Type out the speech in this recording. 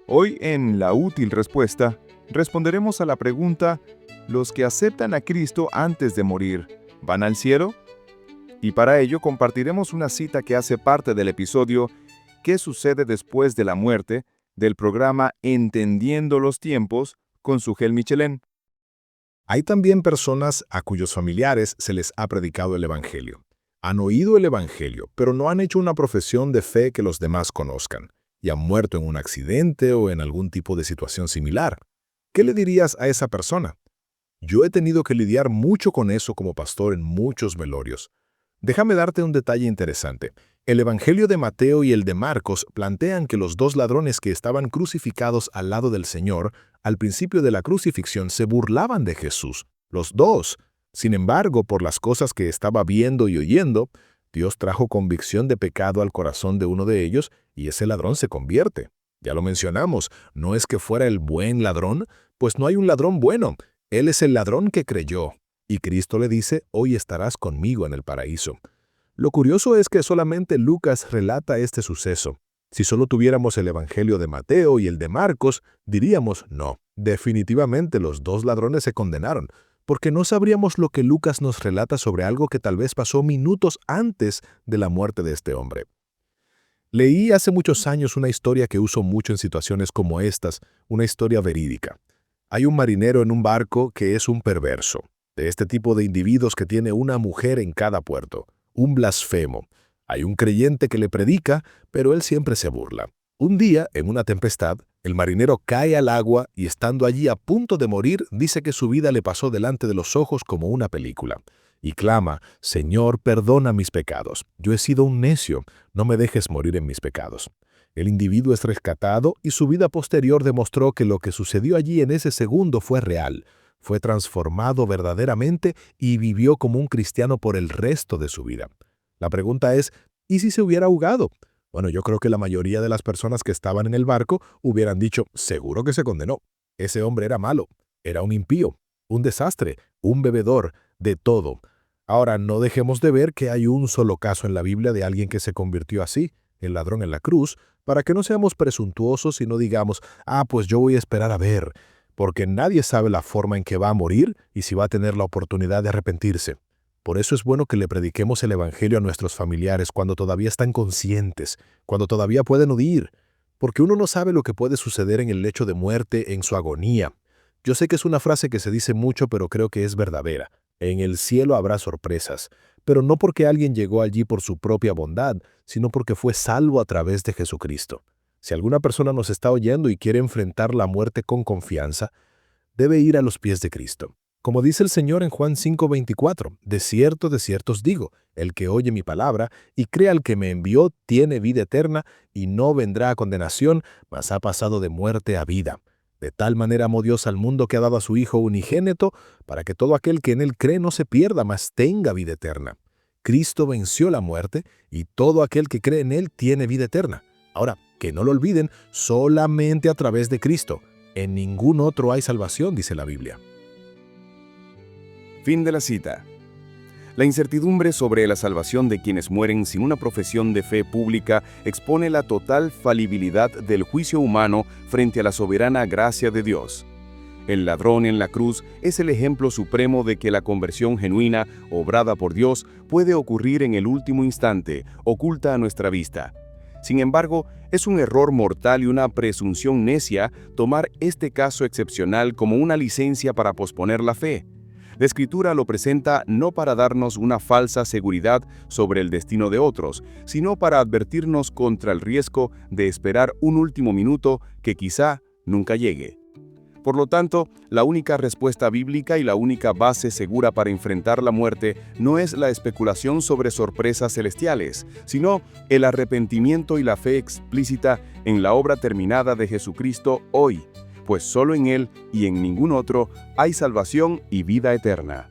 Hoy en La Útil Respuesta responderemos a la pregunta: ¿los que aceptan a Cristo antes de morir van al cielo? Y para ello compartiremos una cita que hace parte del episodio ¿Qué sucede después de la muerte?, del programa Entendiendo los Tiempos con Sugel Michelén. Hay también personas a cuyos familiares se les ha predicado el Evangelio. Han oído el Evangelio, pero no han hecho una profesión de fe que los demás conozcan, y han muerto en un accidente o en algún tipo de situación similar. ¿Qué le dirías a esa persona? Yo he tenido que lidiar mucho con eso como pastor en muchos velorios. Déjame darte un detalle interesante. El Evangelio de Mateo y el de Marcos plantean que los dos ladrones que estaban crucificados al lado del Señor, al principio de la crucifixión, se burlaban de Jesús. Los dos. Sin embargo, por las cosas que estaba viendo y oyendo, Dios trajo convicción de pecado al corazón de uno de ellos y ese ladrón se convierte. Ya lo mencionamos, no es que fuera el buen ladrón, pues no hay un ladrón bueno. Él es el ladrón que creyó. Y Cristo le dice, hoy estarás conmigo en el paraíso. Lo curioso es que solamente Lucas relata este suceso. Si solo tuviéramos el Evangelio de Mateo y el de Marcos, diríamos, no, definitivamente los dos ladrones se condenaron, porque no sabríamos lo que Lucas nos relata sobre algo que tal vez pasó minutos antes de la muerte de este hombre. Leí hace muchos años una historia que uso mucho en situaciones como estas, una historia verídica. Hay un marinero en un barco que es un perverso, de este tipo de individuos que tiene una mujer en cada puerto, un blasfemo. Hay un creyente que le predica, pero él siempre se burla. Un día, en una tempestad, el marinero cae al agua y estando allí a punto de morir, dice que su vida le pasó delante de los ojos como una película. Y clama, Señor, perdona mis pecados. Yo he sido un necio, no me dejes morir en mis pecados. El individuo es rescatado y su vida posterior demostró que lo que sucedió allí en ese segundo fue real. Fue transformado verdaderamente y vivió como un cristiano por el resto de su vida. La pregunta es, ¿y si se hubiera ahogado? Bueno, yo creo que la mayoría de las personas que estaban en el barco hubieran dicho, seguro que se condenó. Ese hombre era malo, era un impío, un desastre, un bebedor, de todo. Ahora, no dejemos de ver que hay un solo caso en la Biblia de alguien que se convirtió así, el ladrón en la cruz, para que no seamos presuntuosos y no digamos, pues yo voy a esperar a ver, porque nadie sabe la forma en que va a morir y si va a tener la oportunidad de arrepentirse. Por eso es bueno que le prediquemos el Evangelio a nuestros familiares cuando todavía están conscientes, cuando todavía pueden oír, porque uno no sabe lo que puede suceder en el lecho de muerte, en su agonía. Yo sé que es una frase que se dice mucho, pero creo que es verdadera. En el cielo habrá sorpresas, pero no porque alguien llegó allí por su propia bondad, sino porque fue salvo a través de Jesucristo. Si alguna persona nos está oyendo y quiere enfrentar la muerte con confianza, debe ir a los pies de Cristo. Como dice el Señor en Juan 5:24, de cierto os digo, el que oye mi palabra y cree al que me envió tiene vida eterna y no vendrá a condenación, mas ha pasado de muerte a vida. De tal manera amó Dios al mundo que ha dado a su Hijo unigénito, para que todo aquel que en él cree no se pierda, mas tenga vida eterna. Cristo venció la muerte y todo aquel que cree en él tiene vida eterna. Ahora, que no lo olviden, solamente a través de Cristo. En ningún otro hay salvación, dice la Biblia. Fin de la cita. La incertidumbre sobre la salvación de quienes mueren sin una profesión de fe pública expone la total falibilidad del juicio humano frente a la soberana gracia de Dios. El ladrón en la cruz es el ejemplo supremo de que la conversión genuina, obrada por Dios, puede ocurrir en el último instante, oculta a nuestra vista. Sin embargo, es un error mortal y una presunción necia tomar este caso excepcional como una licencia para posponer la fe. La Escritura lo presenta no para darnos una falsa seguridad sobre el destino de otros, sino para advertirnos contra el riesgo de esperar un último minuto que quizá nunca llegue. Por lo tanto, la única respuesta bíblica y la única base segura para enfrentar la muerte no es la especulación sobre sorpresas celestiales, sino el arrepentimiento y la fe explícita en la obra terminada de Jesucristo hoy, pues solo en Él y en ningún otro hay salvación y vida eterna.